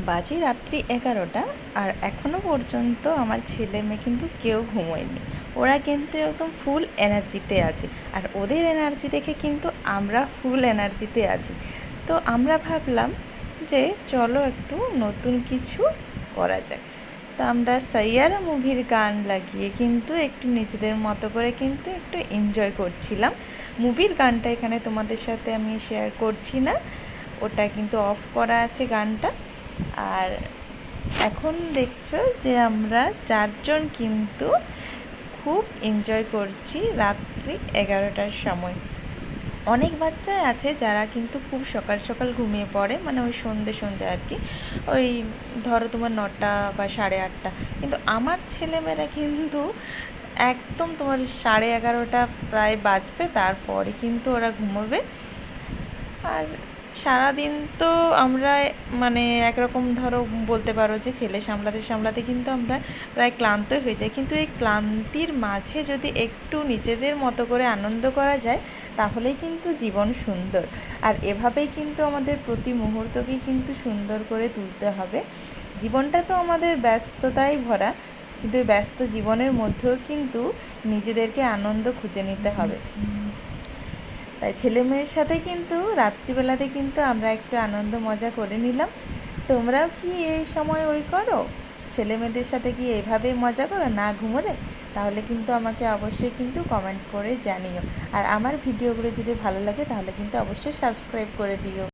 বাজে রাত্রি 11টা আর এখনও পর্যন্ত আমার ছেলে মেয়ে কিন্তু কেউ ঘুমোয়নি। ওরা কিন্তু একদম ফুল এনার্জিতে আছে, আর ওদের এনার্জি দেখে কিন্তু আমরা ফুল এনার্জিতে আছি। তো আমরা ভাবলাম যে চলো একটু নতুন কিছু করা যায়। তো আমরা সাইয়ারা মুভির গান লাগিয়ে কিন্তু একটু নিজেদের মতো করে কিন্তু একটু এনজয় করছিলাম। মুভির গানটা এখানে তোমাদের সাথে আমি শেয়ার করছি না, ওটা কিন্তু অফ করা আছে গানটা। আর এখন দেখছো যে আমরা চারজন কিন্তু খুব এনজয় করছি রাত্রি 11টার সময়। অনেক বাচ্চাই আছে যারা কিন্তু খুব সকাল সকাল ঘুমিয়ে পড়ে, মানে ওই সন্ধে সন্ধে আর কি, ওই ধরো তোমার 9টা বা 8:30। কিন্তু আমার ছেলেমেয়েরা কিন্তু একদম তোমার 11:30 প্রায় বাজবে, তারপরে কিন্তু ওরা ঘুমোবে। আর সারাদিন তো আমরা মানে একরকম ধরো বলতে পারো যে ছেলে সামলাতে সামলাতে কিন্তু আমরা প্রায় ক্লান্ত হয়ে যাই, কিন্তু এই ক্লান্তির মাঝে যদি একটু নিজেদের মতো করে আনন্দ করা যায় তাহলেই কিন্তু জীবন সুন্দর। আর এভাবেই কিন্তু আমাদের প্রতি মুহূর্তকেই কিন্তু সুন্দর করে তুলতে হবে। জীবনটা তো আমাদের ব্যস্ততায় ভরা, কিন্তু এই ব্যস্ত জীবনের মধ্যেও কিন্তু নিজেদেরকে আনন্দ খুঁজে নিতে হবে। তাই ছেলে মেয়ের সাথে কিন্তু রাত্রিবেলাতে কিন্তু আমরা একটু আনন্দ মজা করে নিলাম। তোমরাও কি এই সময় ওই করো? ছেলে মেয়েদের সাথে কি এভাবে মজা করো না ঘুমোলে? তাহলে কিন্তু আমাকে অবশ্যই কিন্তু কমেন্ট করে জানিও। আর আমার ভিডিওগুলো যদি ভালো লাগে তাহলে কিন্তু অবশ্যই সাবস্ক্রাইব করে দিও।